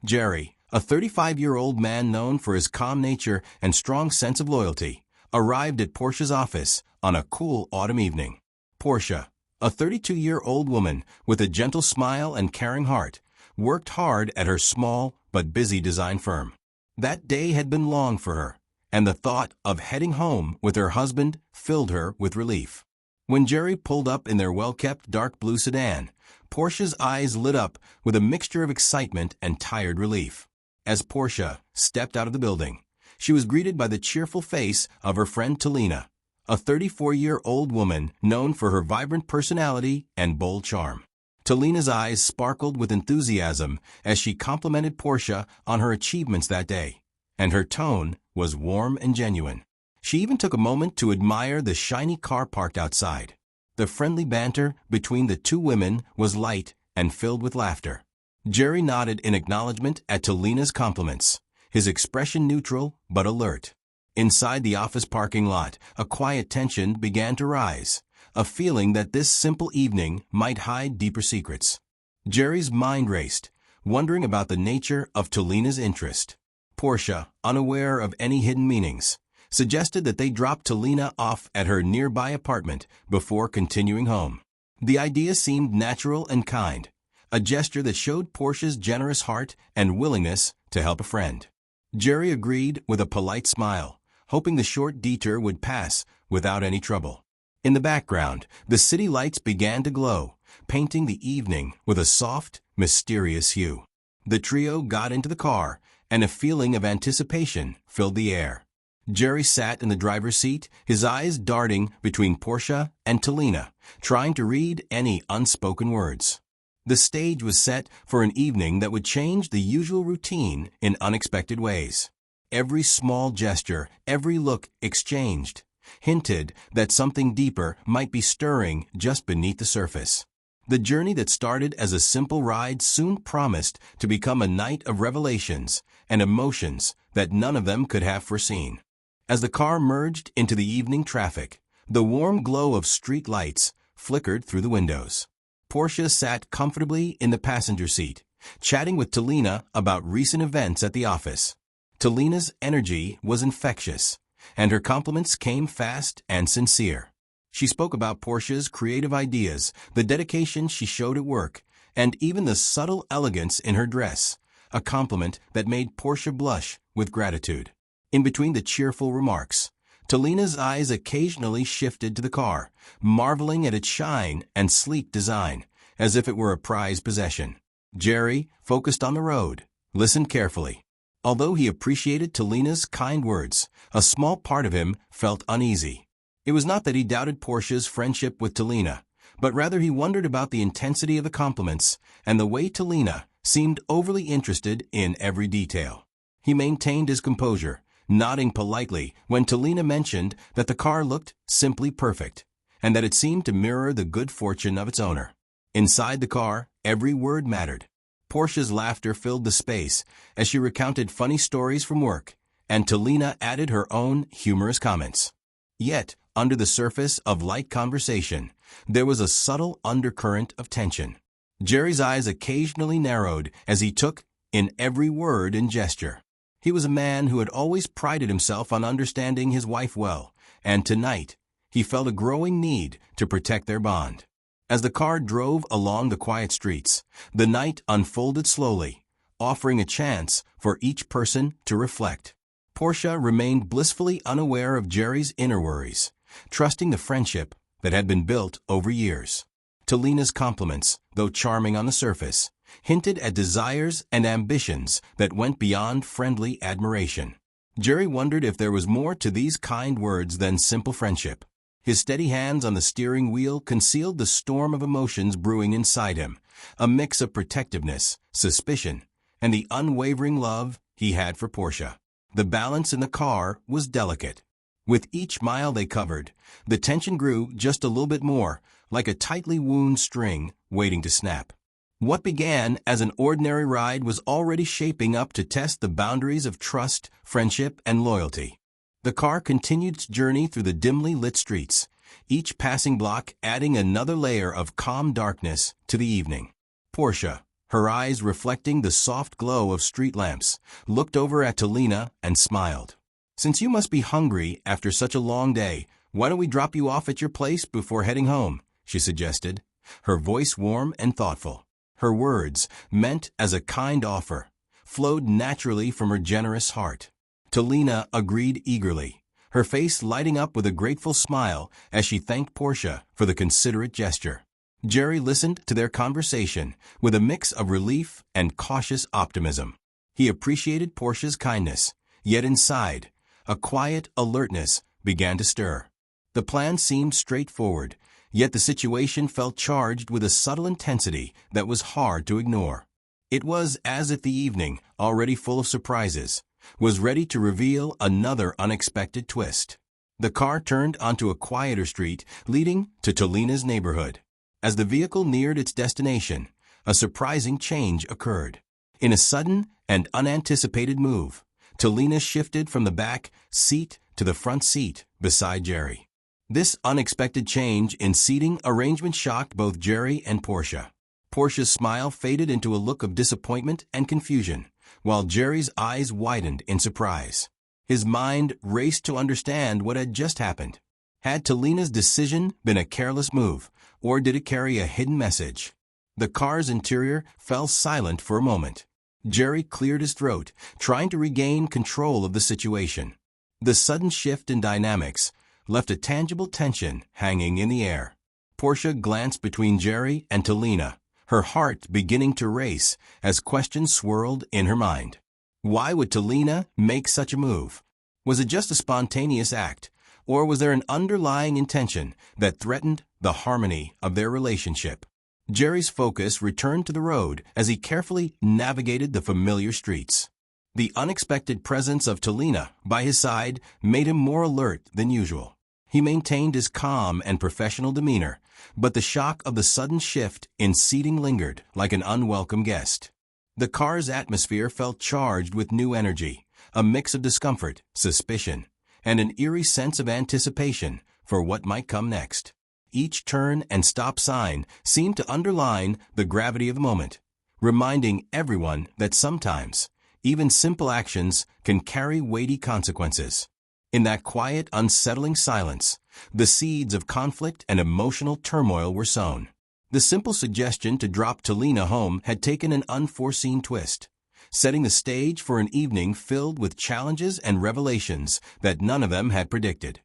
Jerry, a 35-year-old man known for his calm nature and strong sense of loyalty, arrived at Portia's office on a cool autumn evening. Portia, a 32-year-old woman with a gentle smile and caring heart, worked hard at her small but busy design firm. That day had been long for her, and the thought of heading home with her husband filled her with relief. When Jerry pulled up in their well-kept dark blue sedan, Portia's eyes lit up with a mixture of excitement and tired relief. As Portia stepped out of the building, she was greeted by the cheerful face of her friend Talina, a 34-year-old woman known for her vibrant personality and bold charm. Talina's eyes sparkled with enthusiasm as she complimented Portia on her achievements that day, and her tone was warm and genuine. She even took a moment to admire the shiny car parked outside. The friendly banter between the two women was light and filled with laughter. Jerry nodded in acknowledgement at Talina's compliments, his expression neutral but alert. Inside the office parking lot, a quiet tension began to rise, a feeling that this simple evening might hide deeper secrets. Jerry's mind raced, wondering about the nature of Talina's interest. Portia, unaware of any hidden meanings, suggested that they drop Talina off at her nearby apartment before continuing home. The idea seemed natural and kind, a gesture that showed Portia's generous heart and willingness to help a friend. Jerry agreed with a polite smile, hoping the short detour would pass without any trouble. In the background, the city lights began to glow, painting the evening with a soft, mysterious hue. The trio got into the car, and a feeling of anticipation filled the air. Jerry sat in the driver's seat, his eyes darting between Portia and Talina, trying to read any unspoken words. The stage was set for an evening that would change the usual routine in unexpected ways. Every small gesture, every look exchanged, hinted that something deeper might be stirring just beneath the surface. The journey that started as a simple ride soon promised to become a night of revelations and emotions that none of them could have foreseen. As the car merged into the evening traffic, the warm glow of street lights flickered through the windows. Portia sat comfortably in the passenger seat, chatting with Talina about recent events at the office. Talina's energy was infectious, and her compliments came fast and sincere. She spoke about Portia's creative ideas, the dedication she showed at work, and even the subtle elegance in her dress, a compliment that made Portia blush with gratitude. In between the cheerful remarks, Talina's eyes occasionally shifted to the car, marveling at its shine and sleek design, as if it were a prized possession. Jerry, focused on the road, listened carefully. Although he appreciated Talina's kind words, a small part of him felt uneasy. It was not that he doubted Portia's friendship with Talina, but rather he wondered about the intensity of the compliments and the way Talina seemed overly interested in every detail. He maintained his composure, nodding politely when Talina mentioned that the car looked simply perfect, and that it seemed to mirror the good fortune of its owner. Inside the car, every word mattered. Portia's laughter filled the space as she recounted funny stories from work, and Talina added her own humorous comments. Yet, under the surface of light conversation, there was a subtle undercurrent of tension. Jerry's eyes occasionally narrowed as he took in every word and gesture. He was a man who had always prided himself on understanding his wife well, and tonight he felt a growing need to protect their bond. As the car drove along the quiet streets, the night unfolded slowly, offering a chance for each person to reflect. Portia remained blissfully unaware of Jerry's inner worries, trusting the friendship that had been built over years. Talina's compliments, though charming on the surface, hinted at desires and ambitions that went beyond friendly admiration. Jerry wondered if there was more to these kind words than simple friendship. His steady hands on the steering wheel concealed the storm of emotions brewing inside him, a mix of protectiveness, suspicion, and the unwavering love he had for Portia. The balance in the car was delicate. With each mile they covered, the tension grew just a little bit more, like a tightly wound string waiting to snap. What began as an ordinary ride was already shaping up to test the boundaries of trust, friendship, and loyalty. The car continued its journey through the dimly lit streets, each passing block adding another layer of calm darkness to the evening. Portia, her eyes reflecting the soft glow of street lamps, looked over at Talina and smiled. "Since you must be hungry after such a long day, why don't we drop you off at your place before heading home?" she suggested, her voice warm and thoughtful. Her words, meant as a kind offer, flowed naturally from her generous heart. Talina agreed eagerly, her face lighting up with a grateful smile as she thanked Portia for the considerate gesture. Jerry listened to their conversation with a mix of relief and cautious optimism. He appreciated Portia's kindness, yet inside, a quiet alertness began to stir. The plan seemed straightforward, yet the situation felt charged with a subtle intensity that was hard to ignore. It was as if the evening, already full of surprises, was ready to reveal another unexpected twist. The car turned onto a quieter street leading to Talina's neighborhood. As the vehicle neared its destination, a surprising change occurred. In a sudden and unanticipated move, Talina shifted from the back seat to the front seat beside Jerry. This unexpected change in seating arrangement shocked both Jerry and Portia. Portia's smile faded into a look of disappointment and confusion, while Jerry's eyes widened in surprise. His mind raced to understand what had just happened. Had Talina's decision been a careless move, or did it carry a hidden message? The car's interior fell silent for a moment. Jerry cleared his throat, trying to regain control of the situation. The sudden shift in dynamics left a tangible tension hanging in the air. Portia glanced between Jerry and Talina, her heart beginning to race as questions swirled in her mind. Why would Talina make such a move? Was it just a spontaneous act, or was there an underlying intention that threatened the harmony of their relationship? Jerry's focus returned to the road as he carefully navigated the familiar streets. The unexpected presence of Talina by his side made him more alert than usual. He maintained his calm and professional demeanor, but the shock of the sudden shift in seating lingered like an unwelcome guest. The car's atmosphere felt charged with new energy, a mix of discomfort, suspicion, and an eerie sense of anticipation for what might come next. Each turn and stop sign seemed to underline the gravity of the moment, reminding everyone that sometimes, even simple actions can carry weighty consequences. In that quiet, unsettling silence, the seeds of conflict and emotional turmoil were sown. The simple suggestion to drop Talina home had taken an unforeseen twist, setting the stage for an evening filled with challenges and revelations that none of them had predicted.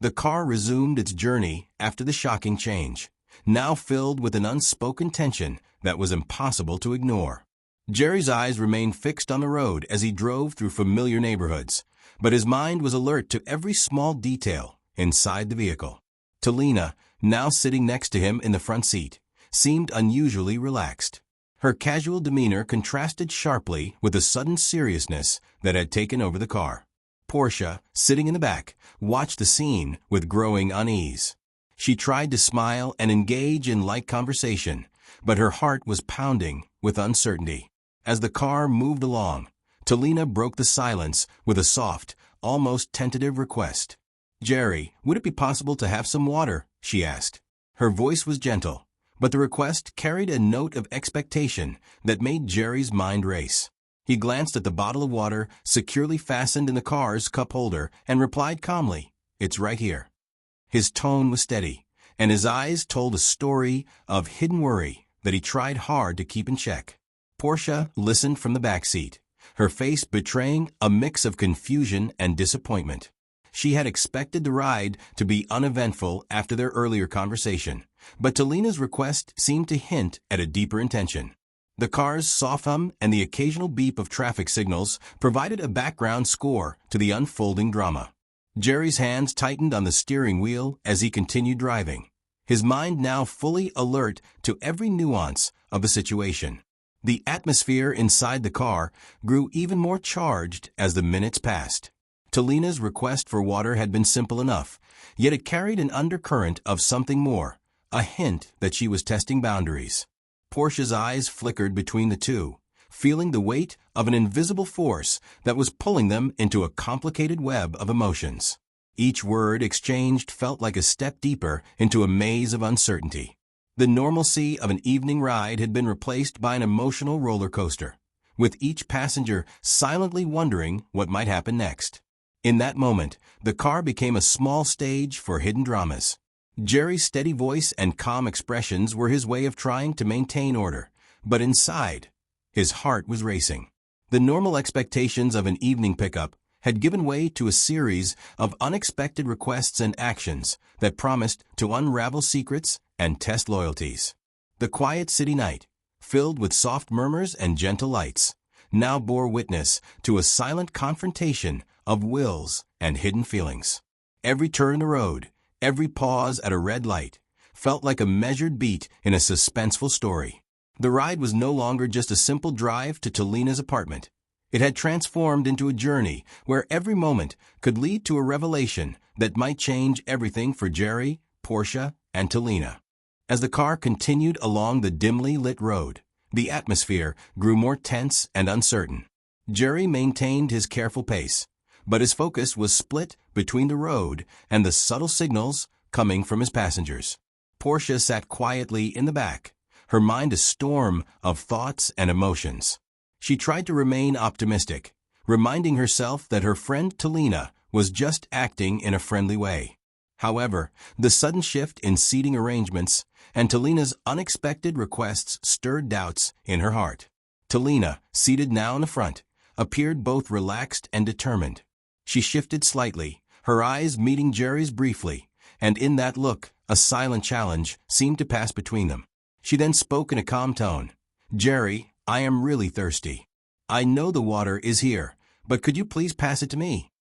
The car resumed its journey after the shocking change, now filled with an unspoken tension that was impossible to ignore. Jerry's eyes remained fixed on the road as he drove through familiar neighborhoods, but his mind was alert to every small detail inside the vehicle. Talina, now sitting next to him in the front seat, seemed unusually relaxed. Her casual demeanor contrasted sharply with the sudden seriousness that had taken over the car. Portia, sitting in the back, watched the scene with growing unease. She tried to smile and engage in light conversation, but her heart was pounding with uncertainty. As the car moved along, Talina broke the silence with a soft, almost tentative request. "Jerry, would it be possible to have some water?" she asked. Her voice was gentle, but the request carried a note of expectation that made Jerry's mind race. He glanced at the bottle of water securely fastened in the car's cup holder and replied calmly, "It's right here." His tone was steady, and his eyes told a story of hidden worry that he tried hard to keep in check. Portia listened from the back seat, her face betraying a mix of confusion and disappointment. She had expected the ride to be uneventful after their earlier conversation, but Talina's request seemed to hint at a deeper intention. The car's soft hum and the occasional beep of traffic signals provided a background score to the unfolding drama. Jerry's hands tightened on the steering wheel as he continued driving, his mind now fully alert to every nuance of the situation. The atmosphere inside the car grew even more charged as the minutes passed. Talina's request for water had been simple enough, yet it carried an undercurrent of something more, a hint that she was testing boundaries. Portia's eyes flickered between the two, feeling the weight of an invisible force that was pulling them into a complicated web of emotions. Each word exchanged felt like a step deeper into a maze of uncertainty. The normalcy of an evening ride had been replaced by an emotional roller coaster, with each passenger silently wondering what might happen next. In that moment, the car became a small stage for hidden dramas. Jerry's steady voice and calm expressions were his way of trying to maintain order, but inside, his heart was racing. The normal expectations of an evening pickup had given way to a series of unexpected requests and actions that promised to unravel secrets and test loyalties. The quiet city night, filled with soft murmurs and gentle lights, now bore witness to a silent confrontation of wills and hidden feelings. Every turn in the road, every pause at a red light, felt like a measured beat in a suspenseful story. The ride was no longer just a simple drive to Talina's apartment. It had transformed into a journey where every moment could lead to a revelation that might change everything for Jerry, Portia, and Talina. As the car continued along the dimly lit road, the atmosphere grew more tense and uncertain. Jerry maintained his careful pace, but his focus was split between the road and the subtle signals coming from his passengers. Portia sat quietly in the back, her mind a storm of thoughts and emotions. She tried to remain optimistic, reminding herself that her friend Talina was just acting in a friendly way. However, the sudden shift in seating arrangements and Talina's unexpected requests stirred doubts in her heart. Talina, seated now in the front, appeared both relaxed and determined. She shifted slightly, her eyes meeting Jerry's briefly, and in that look, a silent challenge seemed to pass between them. She then spoke in a calm tone. "Jerry, I am really thirsty. I know the water is here, but could you please pass it to me?"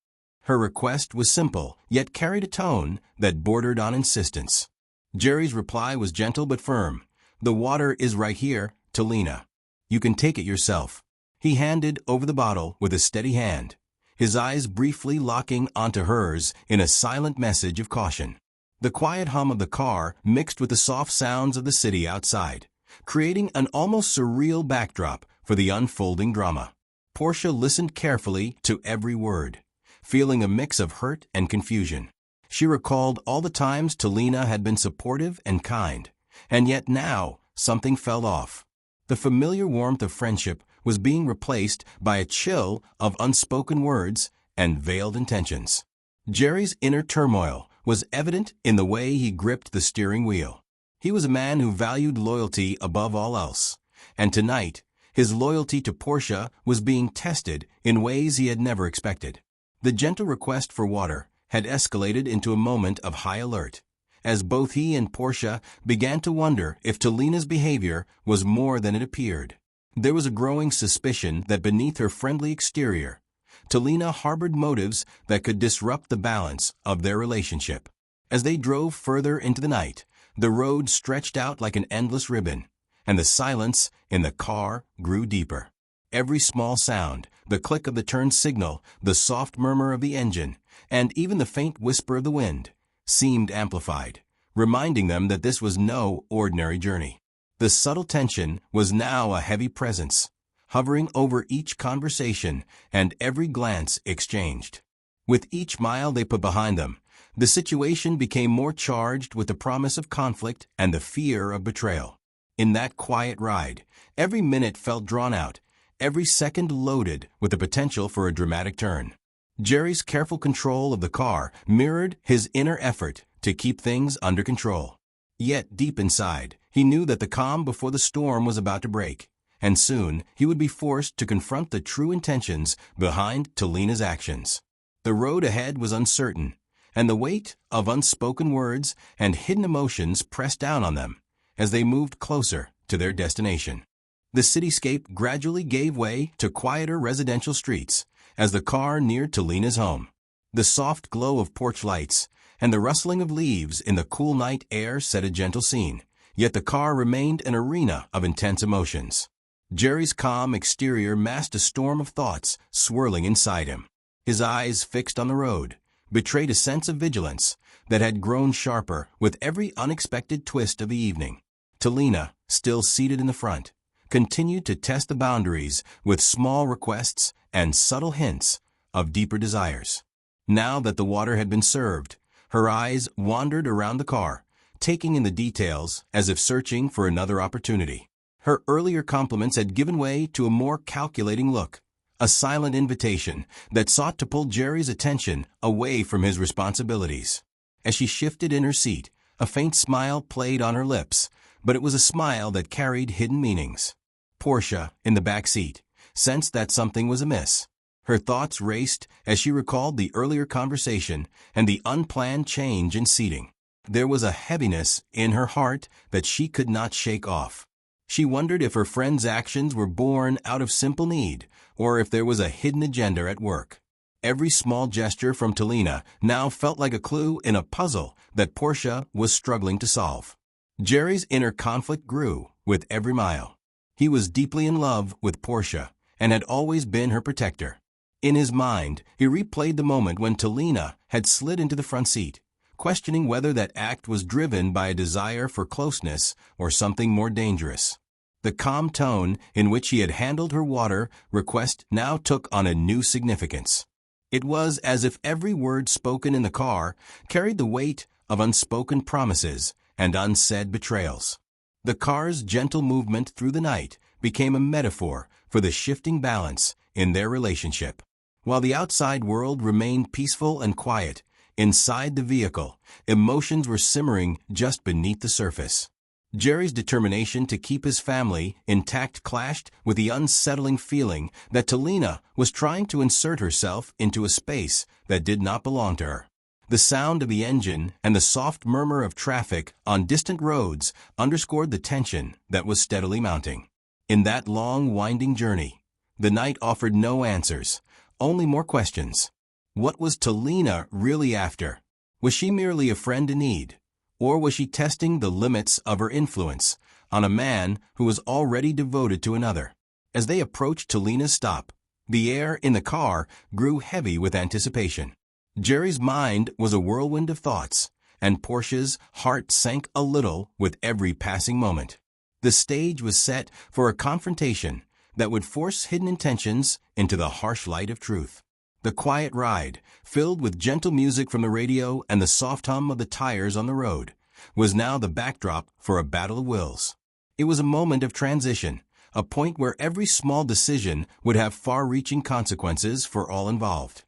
Her request was simple, yet carried a tone that bordered on insistence. Jerry's reply was gentle but firm. "The water is right here, Talina. You can take it yourself." He handed over the bottle with a steady hand, his eyes briefly locking onto hers in a silent message of caution. The quiet hum of the car mixed with the soft sounds of the city outside, creating an almost surreal backdrop for the unfolding drama. Portia listened carefully to every word, feeling a mix of hurt and confusion. She recalled all the times Talina had been supportive and kind, and yet now something fell off. The familiar warmth of friendship was being replaced by a chill of unspoken words and veiled intentions. Jerry's inner turmoil was evident in the way he gripped the steering wheel. He was a man who valued loyalty above all else, and tonight, his loyalty to Portia was being tested in ways he had never expected. The gentle request for water had escalated into a moment of high alert, as both he and Portia began to wonder if Talina's behavior was more than it appeared. There was a growing suspicion that beneath her friendly exterior, Talina harbored motives that could disrupt the balance of their relationship. As they drove further into the night, the road stretched out like an endless ribbon, and the silence in the car grew deeper. Every small sound, the click of the turn signal, the soft murmur of the engine, and even the faint whisper of the wind, seemed amplified, reminding them that this was no ordinary journey. The subtle tension was now a heavy presence, hovering over each conversation and every glance exchanged. With each mile they put behind them, the situation became more charged with the promise of conflict and the fear of betrayal. In that quiet ride, every minute felt drawn out, every second loaded with the potential for a dramatic turn. Jerry's careful control of the car mirrored his inner effort to keep things under control. Yet deep inside, he knew that the calm before the storm was about to break, and soon he would be forced to confront the true intentions behind Talina's actions. The road ahead was uncertain, and the weight of unspoken words and hidden emotions pressed down on them as they moved closer to their destination. The cityscape gradually gave way to quieter residential streets as the car neared Talina's home. The soft glow of porch lights and the rustling of leaves in the cool night air set a gentle scene, yet the car remained an arena of intense emotions. Jerry's calm exterior masked a storm of thoughts swirling inside him. His eyes, fixed on the road, betrayed a sense of vigilance that had grown sharper with every unexpected twist of the evening. Talina, still seated in the front, continued to test the boundaries with small requests and subtle hints of deeper desires. Now that the water had been served, her eyes wandered around the car, taking in the details as if searching for another opportunity. Her earlier compliments had given way to a more calculating look, a silent invitation that sought to pull Jerry's attention away from his responsibilities. As she shifted in her seat, a faint smile played on her lips, but it was a smile that carried hidden meanings. Portia, in the back seat, sensed that something was amiss. Her thoughts raced as she recalled the earlier conversation and the unplanned change in seating. There was a heaviness in her heart that she could not shake off. She wondered if her friend's actions were born out of simple need, or if there was a hidden agenda at work. Every small gesture from Talina now felt like a clue in a puzzle that Portia was struggling to solve. Jerry's inner conflict grew with every mile. He was deeply in love with Portia and had always been her protector. In his mind, he replayed the moment when Talina had slid into the front seat, questioning whether that act was driven by a desire for closeness or something more dangerous. The calm tone in which he had handled her water request now took on a new significance. It was as if every word spoken in the car carried the weight of unspoken promises and unsaid betrayals. The car's gentle movement through the night became a metaphor for the shifting balance in their relationship. While the outside world remained peaceful and quiet, inside the vehicle, emotions were simmering just beneath the surface. Jerry's determination to keep his family intact clashed with the unsettling feeling that Talina was trying to insert herself into a space that did not belong to her. The sound of the engine and the soft murmur of traffic on distant roads underscored the tension that was steadily mounting. In that long, winding journey, the night offered no answers, only more questions. What was Talina really after? Was she merely a friend in need? Or was she testing the limits of her influence on a man who was already devoted to another? As they approached Talina's stop, the air in the car grew heavy with anticipation. Jerry's mind was a whirlwind of thoughts, and Portia's heart sank a little with every passing moment. The stage was set for a confrontation that would force hidden intentions into the harsh light of truth. The quiet ride, filled with gentle music from the radio and the soft hum of the tires on the road, was now the backdrop for a battle of wills. It was a moment of transition, a point where every small decision would have far-reaching consequences for all involved.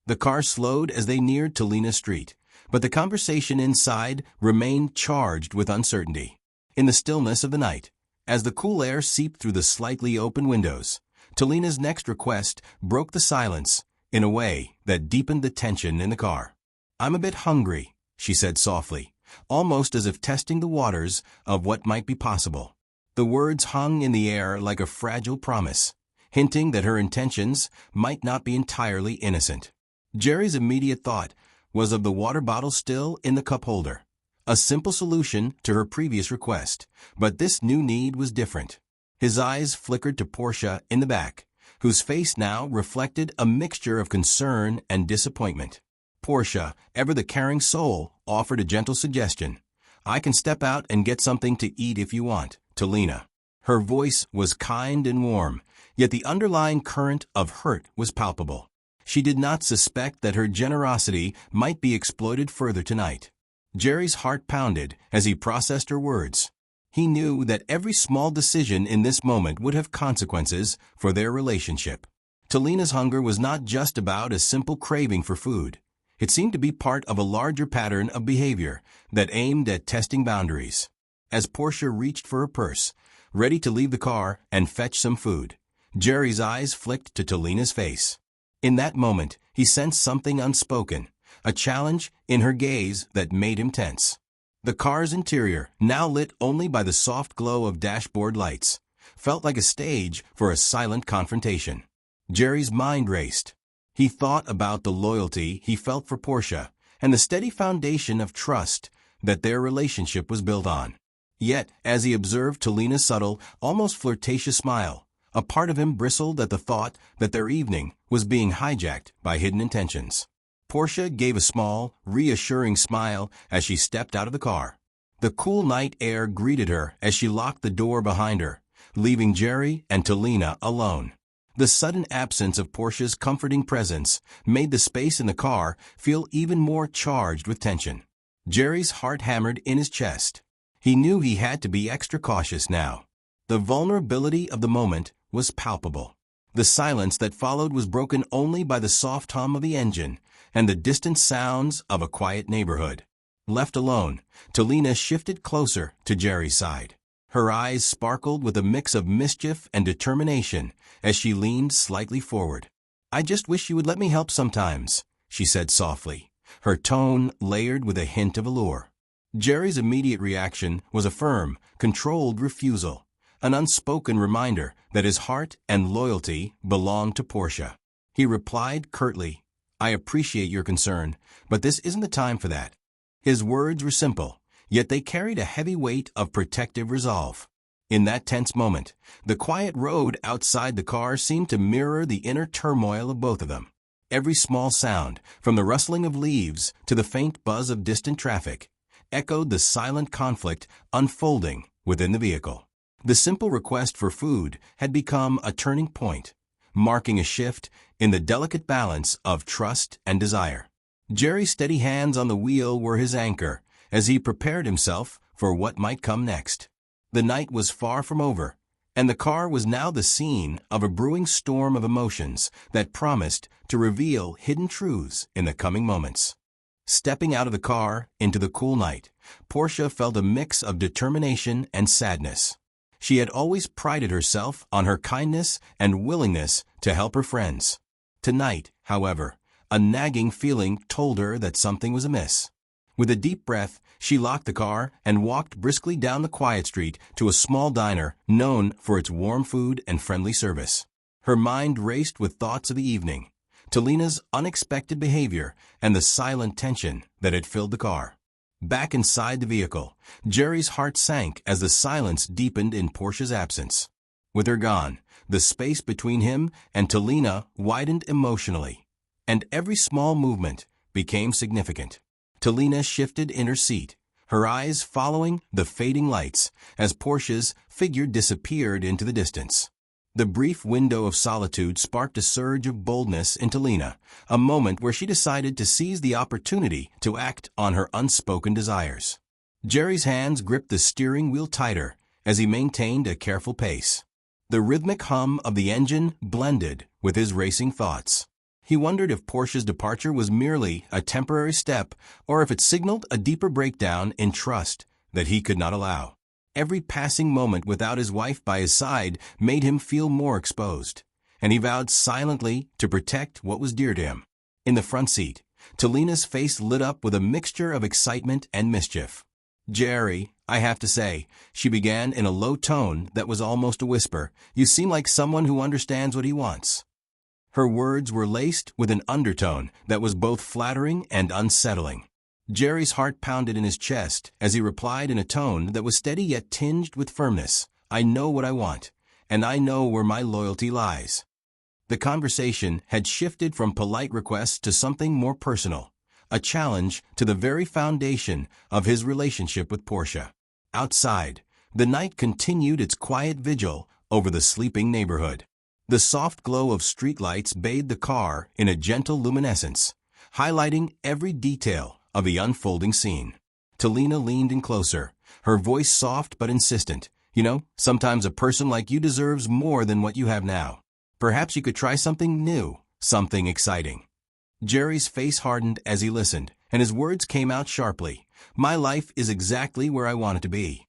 The car slowed as they neared Talina Street, but the conversation inside remained charged with uncertainty. In the stillness of the night, as the cool air seeped through the slightly open windows, Talina's next request broke the silence in a way that deepened the tension in the car. "I'm a bit hungry," she said softly, almost as if testing the waters of what might be possible. The words hung in the air like a fragile promise, hinting that her intentions might not be entirely innocent. Jerry's immediate thought was of the water bottle still in the cup holder, a simple solution to her previous request, but this new need was different. His eyes flickered to Portia in the back, whose face now reflected a mixture of concern and disappointment. Portia, ever the caring soul, offered a gentle suggestion. "I can step out and get something to eat if you want, Talina." Her voice was kind and warm, yet the underlying current of hurt was palpable. She did not suspect that her generosity might be exploited further tonight. Jerry's heart pounded as he processed her words. He knew that every small decision in this moment would have consequences for their relationship. Talina's hunger was not just about a simple craving for food. It seemed to be part of a larger pattern of behavior that aimed at testing boundaries. As Portia reached for her purse, ready to leave the car and fetch some food, Jerry's eyes flicked to Talina's face. In that moment, he sensed something unspoken, a challenge in her gaze that made him tense. The car's interior, now lit only by the soft glow of dashboard lights, felt like a stage for a silent confrontation. Jerry's mind raced. He thought about the loyalty he felt for Portia and the steady foundation of trust that their relationship was built on. Yet, as he observed Talina's subtle, almost flirtatious smile, a part of him bristled at the thought that their evening was being hijacked by hidden intentions. Portia gave a small, reassuring smile as she stepped out of the car. The cool night air greeted her as she locked the door behind her, leaving Jerry and Talina alone. The sudden absence of Portia's comforting presence made the space in the car feel even more charged with tension. Jerry's heart hammered in his chest. He knew he had to be extra cautious now. The vulnerability of the moment was palpable. The silence that followed was broken only by the soft hum of the engine and the distant sounds of a quiet neighborhood. Left alone, Talina shifted closer to Jerry's side. Her eyes sparkled with a mix of mischief and determination as she leaned slightly forward. "I just wish you would let me help sometimes," she said softly, her tone layered with a hint of allure. Jerry's immediate reaction was a firm, controlled refusal, an unspoken reminder that his heart and loyalty belonged to Portia. He replied curtly, "I appreciate your concern, but this isn't the time for that." His words were simple, yet they carried a heavy weight of protective resolve. In that tense moment, the quiet road outside the car seemed to mirror the inner turmoil of both of them. Every small sound, from the rustling of leaves to the faint buzz of distant traffic, echoed the silent conflict unfolding within the vehicle. The simple request for food had become a turning point, marking a shift in the delicate balance of trust and desire. Jerry's steady hands on the wheel were his anchor as he prepared himself for what might come next. The night was far from over, and the car was now the scene of a brewing storm of emotions that promised to reveal hidden truths in the coming moments. Stepping out of the car into the cool night, Portia felt a mix of determination and sadness. She had always prided herself on her kindness and willingness to help her friends. Tonight, however, a nagging feeling told her that something was amiss. With a deep breath, she locked the car and walked briskly down the quiet street to a small diner known for its warm food and friendly service. Her mind raced with thoughts of the evening, Talina's unexpected behavior, and the silent tension that had filled the car. Back inside the vehicle, Jerry's heart sank as the silence deepened in Portia's absence. With her gone, the space between him and Talina widened emotionally, and every small movement became significant. Talina shifted in her seat, her eyes following the fading lights as Portia's figure disappeared into the distance. The brief window of solitude sparked a surge of boldness in Talina, a moment where she decided to seize the opportunity to act on her unspoken desires. Jerry's hands gripped the steering wheel tighter as he maintained a careful pace. The rhythmic hum of the engine blended with his racing thoughts. He wondered if Portia's departure was merely a temporary step or if it signaled a deeper breakdown in trust that he could not allow. Every passing moment without his wife by his side made him feel more exposed, and he vowed silently to protect what was dear to him. In the front seat, Talina's face lit up with a mixture of excitement and mischief. "Jerry, I have to say," she began in a low tone that was almost a whisper, "you seem like someone who understands what he wants." Her words were laced with an undertone that was both flattering and unsettling. Jerry's heart pounded in his chest as he replied in a tone that was steady yet tinged with firmness, "I know what I want, and I know where my loyalty lies." The conversation had shifted from polite requests to something more personal, a challenge to the very foundation of his relationship with Portia. Outside, the night continued its quiet vigil over the sleeping neighborhood. The soft glow of streetlights bathed the car in a gentle luminescence, highlighting every detail of the unfolding scene. Talina leaned in closer, her voice soft but insistent. "You know, sometimes a person like you deserves more than what you have now. Perhaps you could try something new, something exciting." Jerry's face hardened as he listened, and his words came out sharply. "My life is exactly where I want it to be."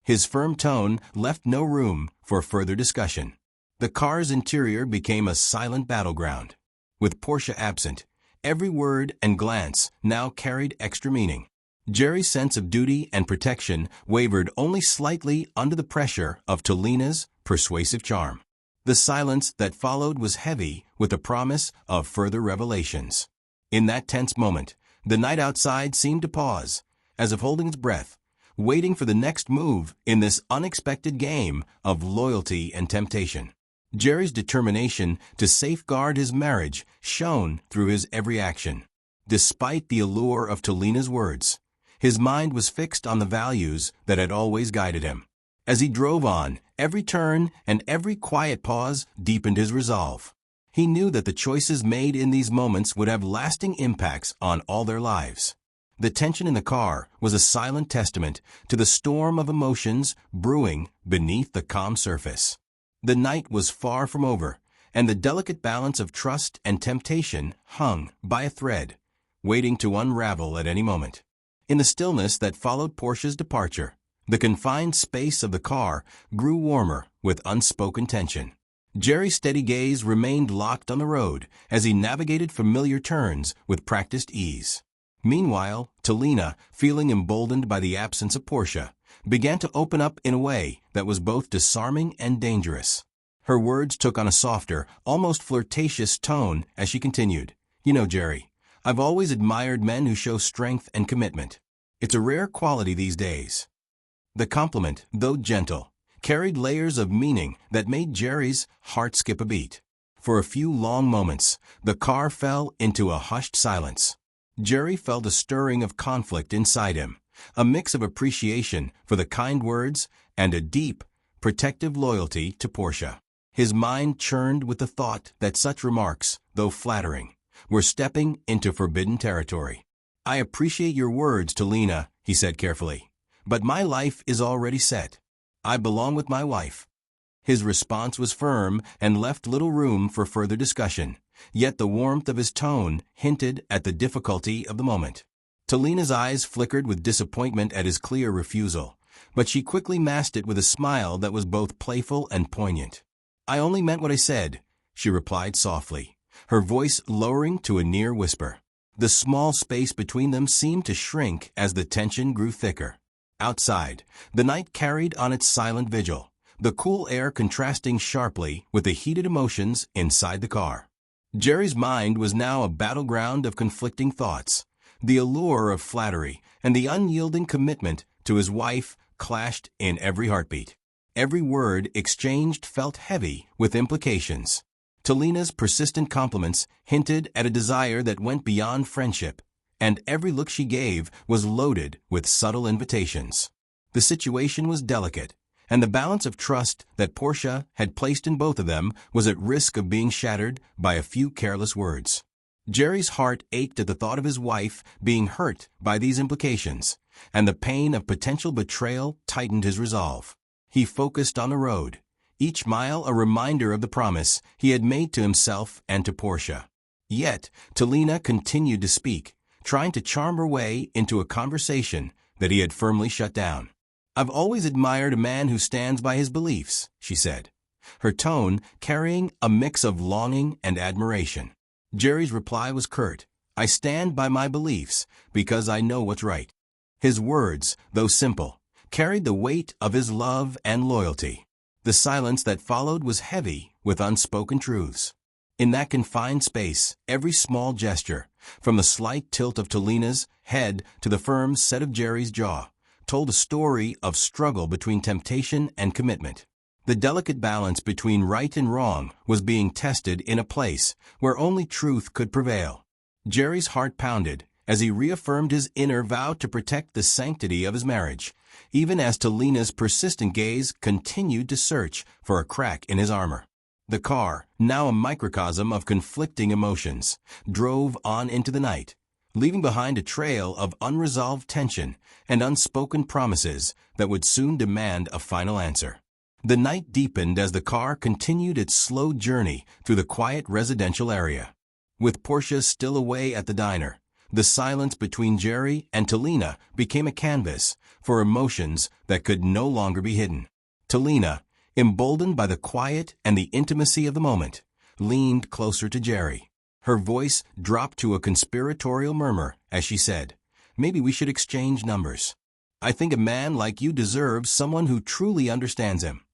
His firm tone left no room for further discussion. The car's interior became a silent battleground. With Portia absent, every word and glance now carried extra meaning. Jerry's sense of duty and protection wavered only slightly under the pressure of Talina's persuasive charm. The silence that followed was heavy with the promise of further revelations. In that tense moment, the night outside seemed to pause, as if holding its breath, waiting for the next move in this unexpected game of loyalty and temptation. Jerry's determination to safeguard his marriage shone through his every action. Despite the allure of Talina's words, his mind was fixed on the values that had always guided him. As he drove on, every turn and every quiet pause deepened his resolve. He knew that the choices made in these moments would have lasting impacts on all their lives. The tension in the car was a silent testament to the storm of emotions brewing beneath the calm surface. The night was far from over, and the delicate balance of trust and temptation hung by a thread, waiting to unravel at any moment. In the stillness that followed Portia's departure, the confined space of the car grew warmer with unspoken tension. Jerry's steady gaze remained locked on the road as he navigated familiar turns with practiced ease. Meanwhile, Talina, feeling emboldened by the absence of Portia, began to open up in a way that was both disarming and dangerous. Her words took on a softer, almost flirtatious tone as she continued, "You know, Jerry, I've always admired men who show strength and commitment. It's a rare quality these days." The compliment, though gentle, carried layers of meaning that made Jerry's heart skip a beat. For a few long moments, the car fell into a hushed silence. Jerry felt a stirring of conflict inside him, a mix of appreciation for the kind words and a deep, protective loyalty to Portia. His mind churned with the thought that such remarks, though flattering, were stepping into forbidden territory. "I appreciate your words, Talina," he said carefully, "but my life is already set. I belong with my wife." His response was firm and left little room for further discussion, yet the warmth of his tone hinted at the difficulty of the moment. Talina's eyes flickered with disappointment at his clear refusal, but she quickly masked it with a smile that was both playful and poignant. "I only meant what I said," she replied softly, her voice lowering to a near whisper. The small space between them seemed to shrink as the tension grew thicker. Outside, the night carried on its silent vigil, the cool air contrasting sharply with the heated emotions inside the car. Jerry's mind was now a battleground of conflicting thoughts. The allure of flattery and the unyielding commitment to his wife clashed in every heartbeat. Every word exchanged felt heavy with implications. Talina's persistent compliments hinted at a desire that went beyond friendship, and every look she gave was loaded with subtle invitations. The situation was delicate, and the balance of trust that Portia had placed in both of them was at risk of being shattered by a few careless words. Jerry's heart ached at the thought of his wife being hurt by these implications, and the pain of potential betrayal tightened his resolve. He focused on the road, each mile a reminder of the promise he had made to himself and to Portia. Yet, Talina continued to speak, trying to charm her way into a conversation that he had firmly shut down. "I've always admired a man who stands by his beliefs," she said, her tone carrying a mix of longing and admiration. Jerry's reply was curt, "I stand by my beliefs because I know what's right." His words, though simple, carried the weight of his love and loyalty. The silence that followed was heavy with unspoken truths. In that confined space, every small gesture, from the slight tilt of Talina's head to the firm set of Jerry's jaw, told a story of struggle between temptation and commitment. The delicate balance between right and wrong was being tested in a place where only truth could prevail. Jerry's heart pounded as he reaffirmed his inner vow to protect the sanctity of his marriage, even as Talina's persistent gaze continued to search for a crack in his armor. The car, now a microcosm of conflicting emotions, drove on into the night, leaving behind a trail of unresolved tension and unspoken promises that would soon demand a final answer. The night deepened as the car continued its slow journey through the quiet residential area. With Portia still away at the diner, the silence between Jerry and Talina became a canvas for emotions that could no longer be hidden. Talina, emboldened by the quiet and the intimacy of the moment, leaned closer to Jerry. Her voice dropped to a conspiratorial murmur as she said, "Maybe we should exchange numbers. I think a man like you deserves someone who truly understands him."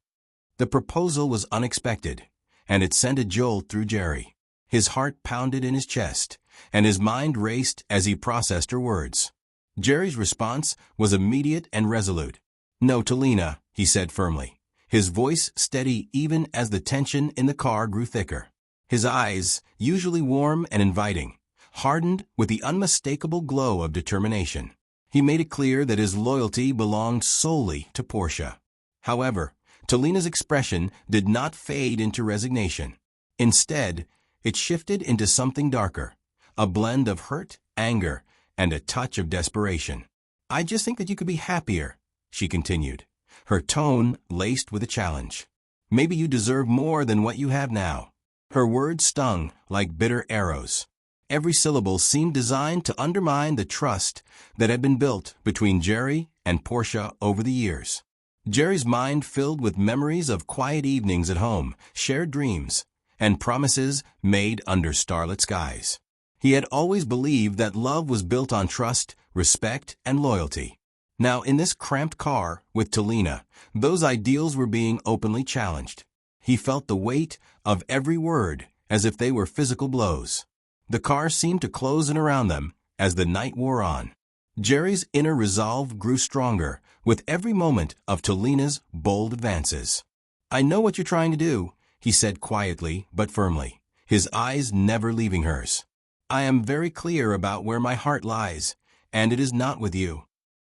The proposal was unexpected, and it sent a jolt through Jerry. His heart pounded in his chest, and his mind raced as he processed her words. Jerry's response was immediate and resolute. "No, Talina," he said firmly, his voice steady even as the tension in the car grew thicker. His eyes, usually warm and inviting, hardened with the unmistakable glow of determination. He made it clear that his loyalty belonged solely to Portia. However, Talina's expression did not fade into resignation. Instead, it shifted into something darker, a blend of hurt, anger, and a touch of desperation. "I just think that you could be happier," she continued, her tone laced with a challenge. "Maybe you deserve more than what you have now." Her words stung like bitter arrows. Every syllable seemed designed to undermine the trust that had been built between Jerry and Portia over the years. Jerry's mind filled with memories of quiet evenings at home, shared dreams, and promises made under starlit skies. He had always believed that love was built on trust, respect, and loyalty. Now, in this cramped car with Talina, those ideals were being openly challenged. He felt the weight of every word as if they were physical blows. The car seemed to close in around them as the night wore on. Jerry's inner resolve grew stronger with every moment of Talina's bold advances. "I know what you're trying to do," he said quietly but firmly, his eyes never leaving hers. "I am very clear about where my heart lies, and it is not with you."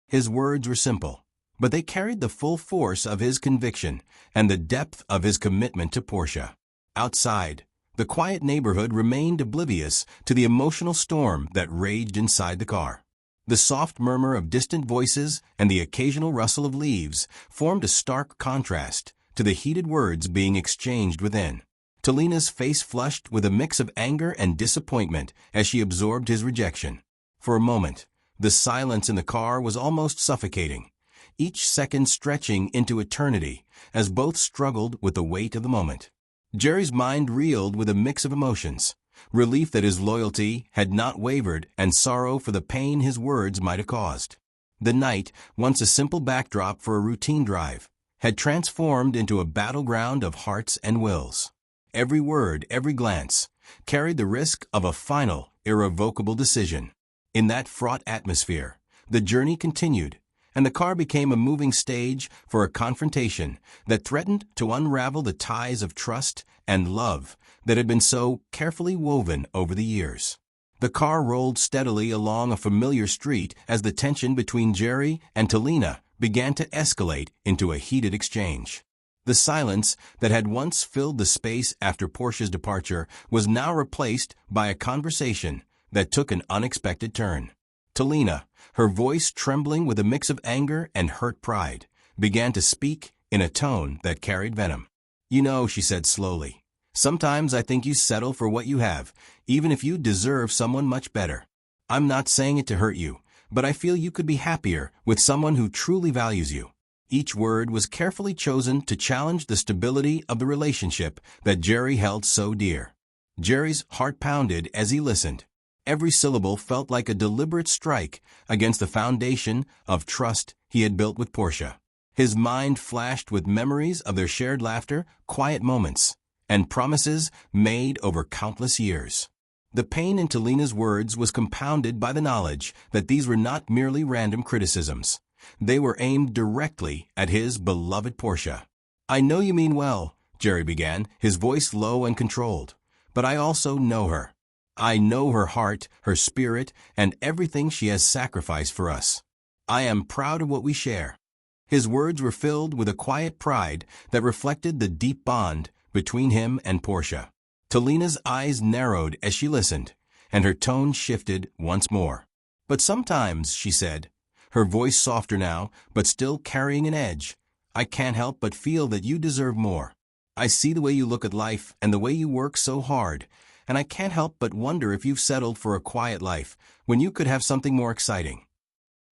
His words were simple, but they carried the full force of his conviction and the depth of his commitment to Portia. Outside, the quiet neighborhood remained oblivious to the emotional storm that raged inside the car. The soft murmur of distant voices and the occasional rustle of leaves formed a stark contrast to the heated words being exchanged within. Talina's face flushed with a mix of anger and disappointment as she absorbed his rejection. For a moment, the silence in the car was almost suffocating, each second stretching into eternity as both struggled with the weight of the moment. Jerry's mind reeled with a mix of emotions, relief that his loyalty had not wavered and sorrow for the pain his words might have caused. The night, once a simple backdrop for a routine drive, had transformed into a battleground of hearts and wills. Every word, every glance, carried the risk of a final, irrevocable decision. In that fraught atmosphere, the journey continued, and the car became a moving stage for a confrontation that threatened to unravel the ties of trust and love that had been so carefully woven over the years. The car rolled steadily along a familiar street as the tension between Jerry and Talina began to escalate into a heated exchange. The silence that had once filled the space after Portia's departure was now replaced by a conversation that took an unexpected turn. Talina, her voice trembling with a mix of anger and hurt pride, began to speak in a tone that carried venom. "You know," she said slowly, "sometimes I think you settle for what you have, even if you deserve someone much better. I'm not saying it to hurt you, but I feel you could be happier with someone who truly values you." Each word was carefully chosen to challenge the stability of the relationship that Jerry held so dear. Jerry's heart pounded as he listened. Every syllable felt like a deliberate strike against the foundation of trust he had built with Portia. His mind flashed with memories of their shared laughter, quiet moments, and promises made over countless years. The pain in Talina's words was compounded by the knowledge that these were not merely random criticisms. They were aimed directly at his beloved Portia. "I know you mean well," Jerry began, his voice low and controlled, "but I also know her. I know her heart, her spirit, and everything she has sacrificed for us. I am proud of what we share." His words were filled with a quiet pride that reflected the deep bond between him and Portia. Talina's eyes narrowed as she listened, and her tone shifted once more. "But sometimes," she said, her voice softer now, but still carrying an edge, "I can't help but feel that you deserve more. I see the way you look at life and the way you work so hard, and I can't help but wonder if you've settled for a quiet life when you could have something more exciting."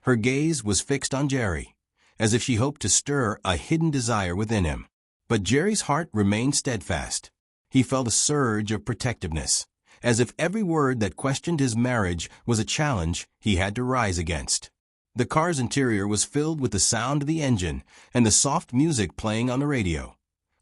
Her gaze was fixed on Jerry, as if she hoped to stir a hidden desire within him. But Jerry's heart remained steadfast. He felt a surge of protectiveness, as if every word that questioned his marriage was a challenge he had to rise against. The car's interior was filled with the sound of the engine and the soft music playing on the radio,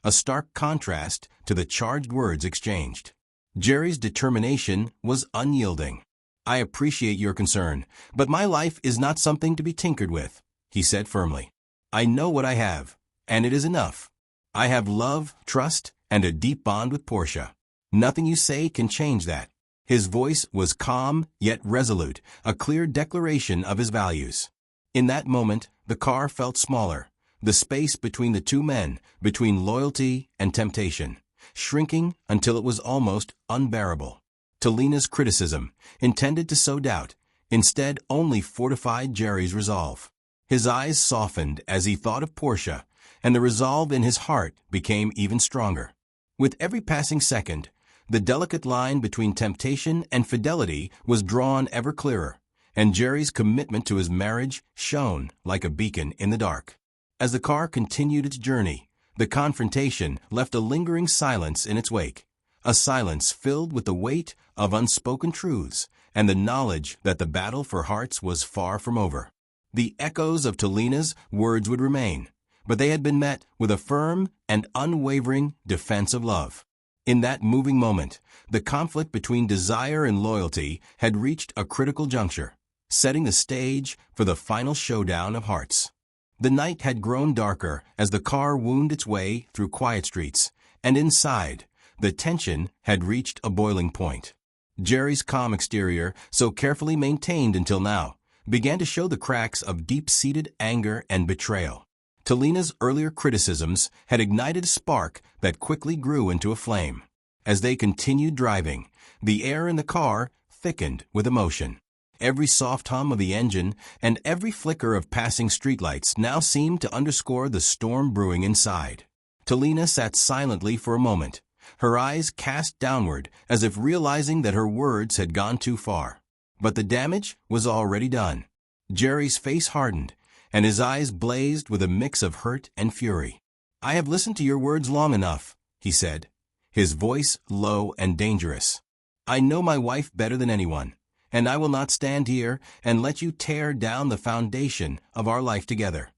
a stark contrast to the charged words exchanged. Jerry's determination was unyielding. "I appreciate your concern, but my life is not something to be tinkered with," he said firmly. "I know what I have, and it is enough. I have love, trust, and a deep bond with Portia. Nothing you say can change that." His voice was calm yet resolute, a clear declaration of his values. In that moment, the car felt smaller, the space between the two men, between loyalty and temptation, shrinking until it was almost unbearable. Talina's criticism, intended to sow doubt, instead only fortified Jerry's resolve. His eyes softened as he thought of Portia, and the resolve in his heart became even stronger. With every passing second, the delicate line between temptation and fidelity was drawn ever clearer, and Jerry's commitment to his marriage shone like a beacon in the dark. As the car continued its journey, the confrontation left a lingering silence in its wake, a silence filled with the weight of unspoken truths and the knowledge that the battle for hearts was far from over. The echoes of Talina's words would remain, but they had been met with a firm and unwavering defense of love. In that moving moment, the conflict between desire and loyalty had reached a critical juncture, setting the stage for the final showdown of hearts. The night had grown darker as the car wound its way through quiet streets, and inside, the tension had reached a boiling point. Jerry's calm exterior, so carefully maintained until now, began to show the cracks of deep-seated anger and betrayal. Talina's earlier criticisms had ignited a spark that quickly grew into a flame. As they continued driving, the air in the car thickened with emotion. Every soft hum of the engine and every flicker of passing streetlights now seemed to underscore the storm brewing inside. Talina sat silently for a moment, her eyes cast downward as if realizing that her words had gone too far. But the damage was already done. Jerry's face hardened, and his eyes blazed with a mix of hurt and fury. "I have listened to your words long enough," he said, his voice low and dangerous. "I know my wife better than anyone, and I will not stand here and let you tear down the foundation of our life together."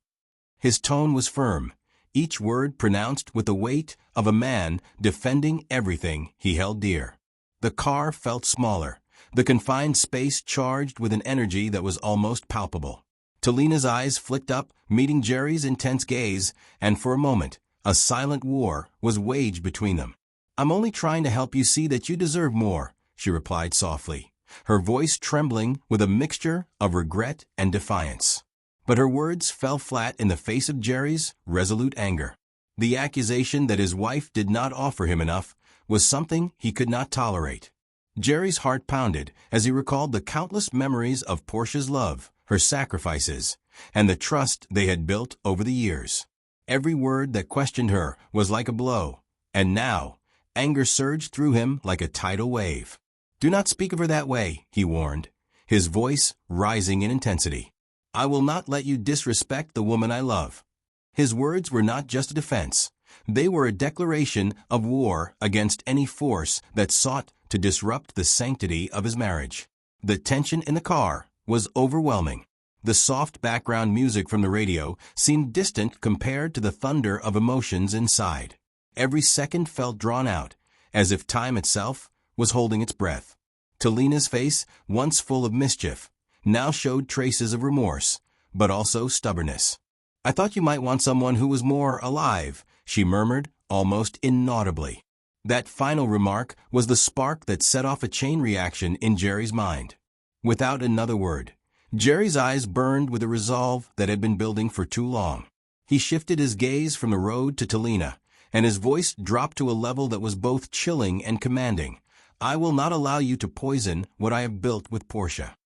His tone was firm, each word pronounced with the weight of a man defending everything he held dear. The car felt smaller, the confined space charged with an energy that was almost palpable. Talina's eyes flicked up, meeting Jerry's intense gaze, and for a moment, a silent war was waged between them. "I'm only trying to help you see that you deserve more," she replied softly, her voice trembling with a mixture of regret and defiance. But her words fell flat in the face of Jerry's resolute anger. The accusation that his wife did not offer him enough was something he could not tolerate. Jerry's heart pounded as he recalled the countless memories of Portia's love, her sacrifices, and the trust they had built over the years. Every word that questioned her was like a blow, and now, anger surged through him like a tidal wave. "Do not speak of her that way," he warned, his voice rising in intensity. "I will not let you disrespect the woman I love." His words were not just a defense. They were a declaration of war against any force that sought to disrupt the sanctity of his marriage. The tension in the car was overwhelming. The soft background music from the radio seemed distant compared to the thunder of emotions inside. Every second felt drawn out, as if time itself was holding its breath. Talina's face, once full of mischief, now showed traces of remorse, but also stubbornness. "I thought you might want someone who was more alive," she murmured, almost inaudibly. That final remark was the spark that set off a chain reaction in Jerry's mind. Without another word, Jerry's eyes burned with a resolve that had been building for too long. He shifted his gaze from the road to Talina, and his voice dropped to a level that was both chilling and commanding. "I will not allow you to poison what I have built with Portia."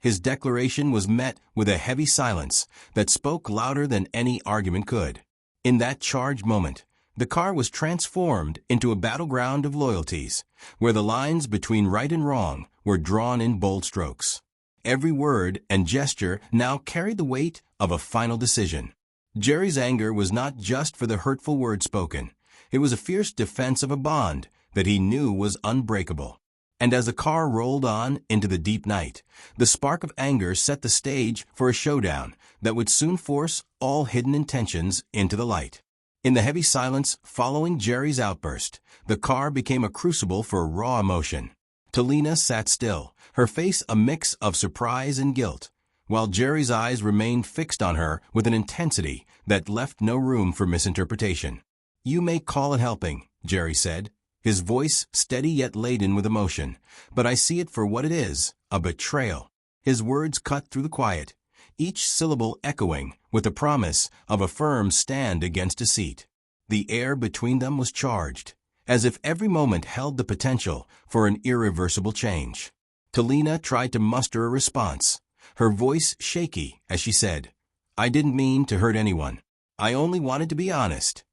His declaration was met with a heavy silence that spoke louder than any argument could. In that charged moment, the car was transformed into a battleground of loyalties, where the lines between right and wrong were drawn in bold strokes. Every word and gesture now carried the weight of a final decision. Jerry's anger was not just for the hurtful words spoken. It was a fierce defense of a bond that he knew was unbreakable. And as the car rolled on into the deep night, the spark of anger set the stage for a showdown that would soon force all hidden intentions into the light. In the heavy silence following Jerry's outburst, the car became a crucible for raw emotion. Talina sat still, her face a mix of surprise and guilt, while Jerry's eyes remained fixed on her with an intensity that left no room for misinterpretation. "You may call it helping," Jerry said, his voice steady yet laden with emotion, "but I see it for what it is, a betrayal." His words cut through the quiet, each syllable echoing with the promise of a firm stand against deceit. The air between them was charged, as if every moment held the potential for an irreversible change. Talina tried to muster a response, her voice shaky as she said, "I didn't mean to hurt anyone. I only wanted to be honest."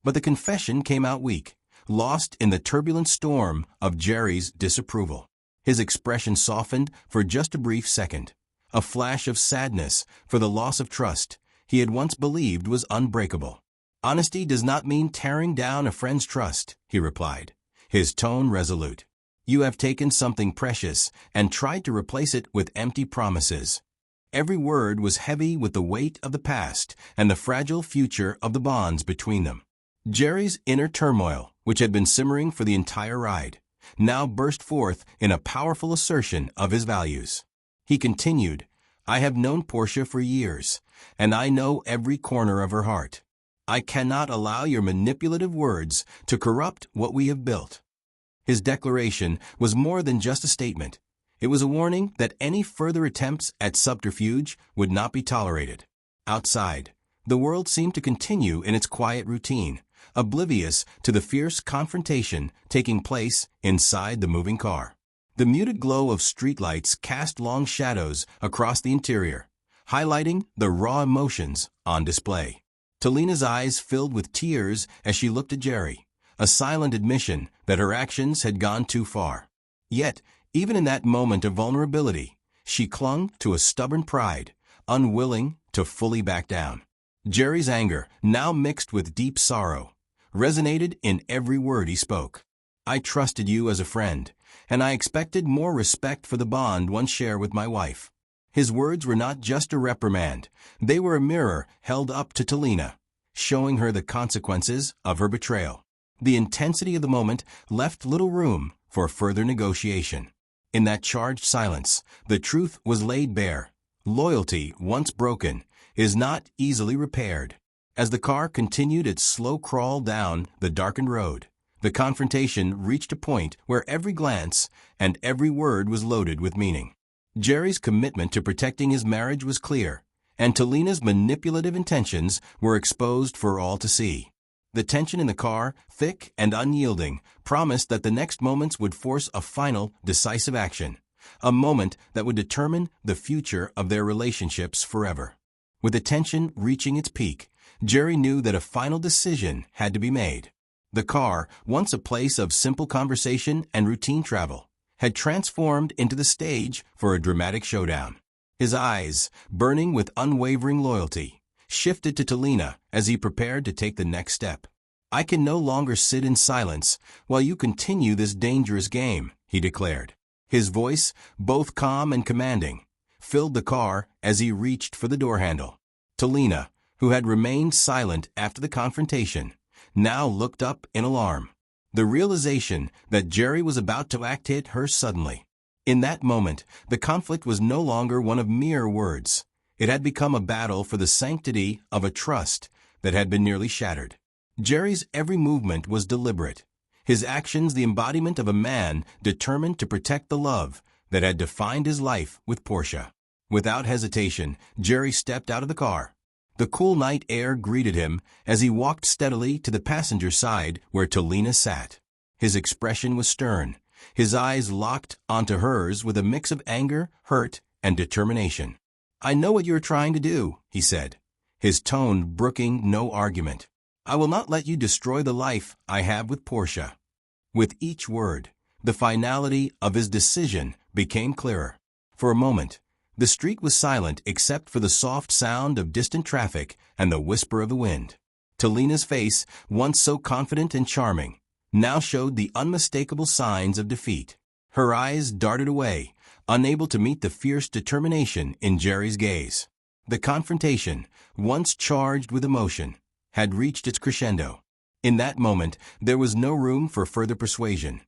But the confession came out weak, lost in the turbulent storm of Jerry's disapproval. His expression softened for just a brief second, a flash of sadness for the loss of trust he had once believed was unbreakable. "Honesty does not mean tearing down a friend's trust," he replied, his tone resolute. "You have taken something precious and tried to replace it with empty promises." Every word was heavy with the weight of the past and the fragile future of the bonds between them. Jerry's inner turmoil, which had been simmering for the entire ride, now burst forth in a powerful assertion of his values. He continued, "I have known Portia for years, and I know every corner of her heart. I cannot allow your manipulative words to corrupt what we have built." His declaration was more than just a statement. It was a warning that any further attempts at subterfuge would not be tolerated. Outside, the world seemed to continue in its quiet routine, oblivious to the fierce confrontation taking place inside the moving car. The muted glow of streetlights cast long shadows across the interior, highlighting the raw emotions on display. Talina's eyes filled with tears as she looked at Jerry, a silent admission that her actions had gone too far. Yet, even in that moment of vulnerability, she clung to a stubborn pride, unwilling to fully back down. Jerry's anger, now mixed with deep sorrow, resonated in every word he spoke. "I trusted you as a friend, and I expected more respect for the bond one share with my wife." His words were not just a reprimand, they were a mirror held up to Talina, showing her the consequences of her betrayal. The intensity of the moment left little room for further negotiation. In that charged silence, the truth was laid bare. Loyalty, once broken, is not easily repaired. As the car continued its slow crawl down the darkened road, the confrontation reached a point where every glance and every word was loaded with meaning. Jerry's commitment to protecting his marriage was clear, and Talina's manipulative intentions were exposed for all to see. The tension in the car, thick and unyielding, promised that the next moments would force a final, decisive action, a moment that would determine the future of their relationships forever. With the tension reaching its peak, Jerry knew that a final decision had to be made. The car, once a place of simple conversation and routine travel, had transformed into the stage for a dramatic showdown. His eyes, burning with unwavering loyalty, shifted to Talina as he prepared to take the next step. "I can no longer sit in silence while you continue this dangerous game," he declared. His voice, both calm and commanding, filled the car as he reached for the door handle. Talina, who had remained silent after the confrontation, now looked up in alarm. The realization that Jerry was about to act hit her suddenly. In that moment, the conflict was no longer one of mere words. It had become a battle for the sanctity of a trust that had been nearly shattered. Jerry's every movement was deliberate, his actions the embodiment of a man determined to protect the love that had defined his life with Portia. Without hesitation, Jerry stepped out of the car. The cool night air greeted him as he walked steadily to the passenger side where Talina sat. His expression was stern, his eyes locked onto hers with a mix of anger, hurt, and determination. "I know what you are trying to do," he said, his tone brooking no argument. "I will not let you destroy the life I have with Portia." With each word, the finality of his decision became clearer. For a moment, the street was silent except for the soft sound of distant traffic and the whisper of the wind. Talina's face, once so confident and charming, now showed the unmistakable signs of defeat. Her eyes darted away, unable to meet the fierce determination in Jerry's gaze. The confrontation, once charged with emotion, had reached its crescendo. In that moment, there was no room for further persuasion,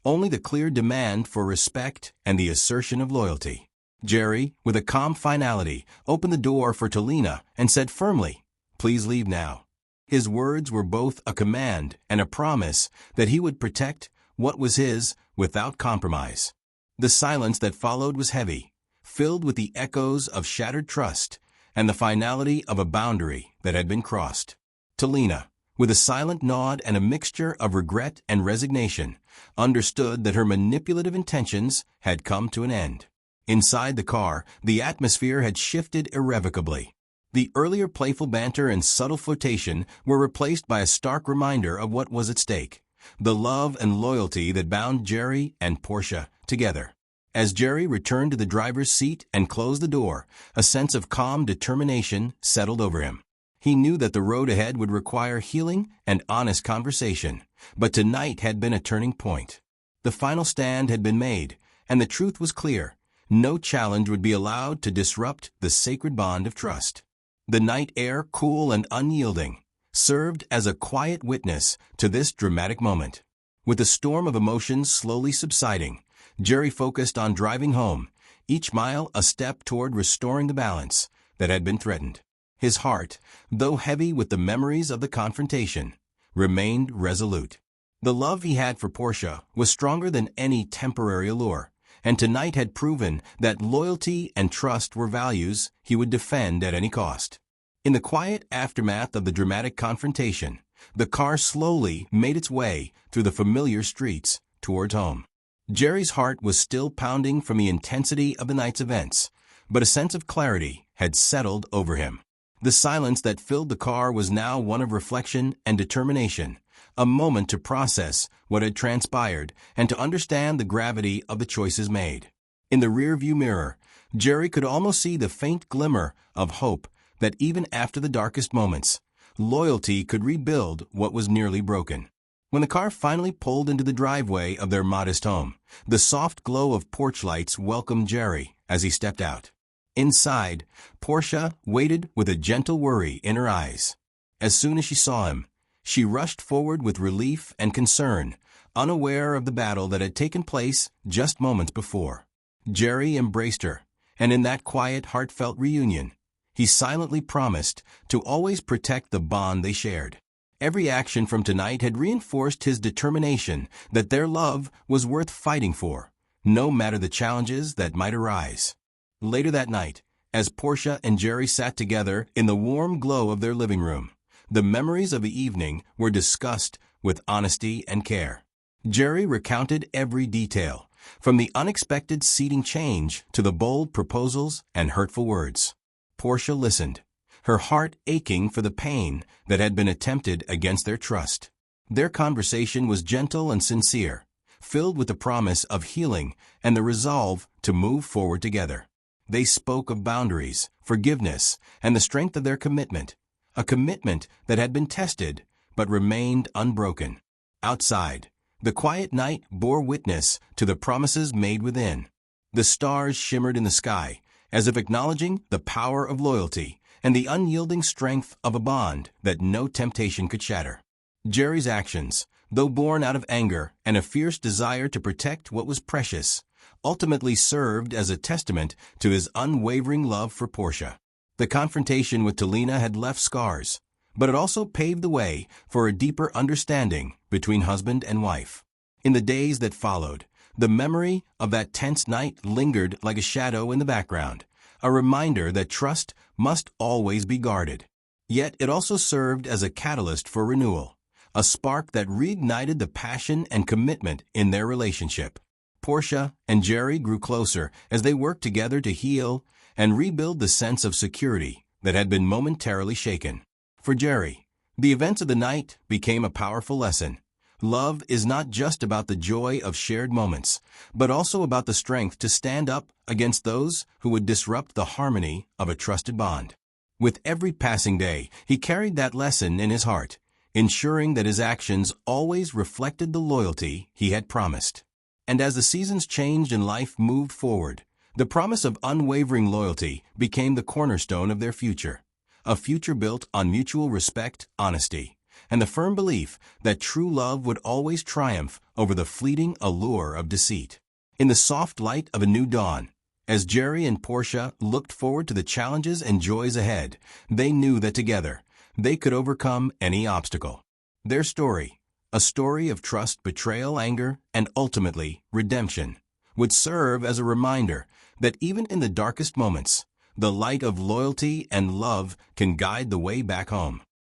only the clear demand for respect and the assertion of loyalty. Jerry, with a calm finality, opened the door for Talina and said firmly, "Please leave now." His words were both a command and a promise that he would protect what was his without compromise. The silence that followed was heavy, filled with the echoes of shattered trust and the finality of a boundary that had been crossed. Talina, with a silent nod and a mixture of regret and resignation, understood that her manipulative intentions had come to an end. Inside the car, the atmosphere had shifted irrevocably. The earlier playful banter and subtle flirtation were replaced by a stark reminder of what was at stake: the love and loyalty that bound Jerry and Portia together. As Jerry returned to the driver's seat and closed the door, a sense of calm determination settled over him. He knew that the road ahead would require healing and honest conversation, but tonight had been a turning point. The final stand had been made, and the truth was clear: no challenge would be allowed to disrupt the sacred bond of trust. The night air, cool and unyielding, served as a quiet witness to this dramatic moment. With the storm of emotions slowly subsiding, Jerry focused on driving home, each mile a step toward restoring the balance that had been threatened. His heart, though heavy with the memories of the confrontation, remained resolute. The love he had for Portia was stronger than any temporary allure, and tonight had proven that loyalty and trust were values he would defend at any cost. In the quiet aftermath of the dramatic confrontation, the car slowly made its way through the familiar streets towards home. Jerry's heart was still pounding from the intensity of the night's events, but a sense of clarity had settled over him. The silence that filled the car was now one of reflection and determination, a moment to process what had transpired and to understand the gravity of the choices made. In the rearview mirror, Jerry could almost see the faint glimmer of hope that even after the darkest moments, loyalty could rebuild what was nearly broken. When the car finally pulled into the driveway of their modest home, the soft glow of porch lights welcomed Jerry as he stepped out. Inside, Portia waited with a gentle worry in her eyes. As soon as she saw him, she rushed forward with relief and concern, unaware of the battle that had taken place just moments before. Jerry embraced her, and in that quiet, heartfelt reunion, he silently promised to always protect the bond they shared. Every action from tonight had reinforced his determination that their love was worth fighting for, no matter the challenges that might arise. Later that night, as Portia and Jerry sat together in the warm glow of their living room, the memories of the evening were discussed with honesty and care. Jerry recounted every detail, from the unexpected seating change to the bold proposals and hurtful words. Portia listened, her heart aching for the pain that had been attempted against their trust. Their conversation was gentle and sincere, filled with the promise of healing and the resolve to move forward together. They spoke of boundaries, forgiveness, and the strength of their commitment, a commitment that had been tested but remained unbroken. Outside, the quiet night bore witness to the promises made within. The stars shimmered in the sky, as if acknowledging the power of loyalty and the unyielding strength of a bond that no temptation could shatter. Jerry's actions, though born out of anger and a fierce desire to protect what was precious, ultimately served as a testament to his unwavering love for Portia. The confrontation with Talina had left scars, but it also paved the way for a deeper understanding between husband and wife. In the days that followed, the memory of that tense night lingered like a shadow in the background, a reminder that trust must always be guarded. Yet it also served as a catalyst for renewal, a spark that reignited the passion and commitment in their relationship. Portia and Jerry grew closer as they worked together to heal and rebuild the sense of security that had been momentarily shaken. For Jerry, the events of the night became a powerful lesson. Love is not just about the joy of shared moments, but also about the strength to stand up against those who would disrupt the harmony of a trusted bond. With every passing day, he carried that lesson in his heart, ensuring that his actions always reflected the loyalty he had promised. And as the seasons changed and life moved forward, the promise of unwavering loyalty became the cornerstone of their future, a future built on mutual respect, honesty, and the firm belief that true love would always triumph over the fleeting allure of deceit. In the soft light of a new dawn, as Jerry and Portia looked forward to the challenges and joys ahead, they knew that together they could overcome any obstacle. Their story, a story of trust, betrayal, anger, and ultimately redemption, would serve as a reminder that even in the darkest moments, the light of loyalty and love can guide the way back home.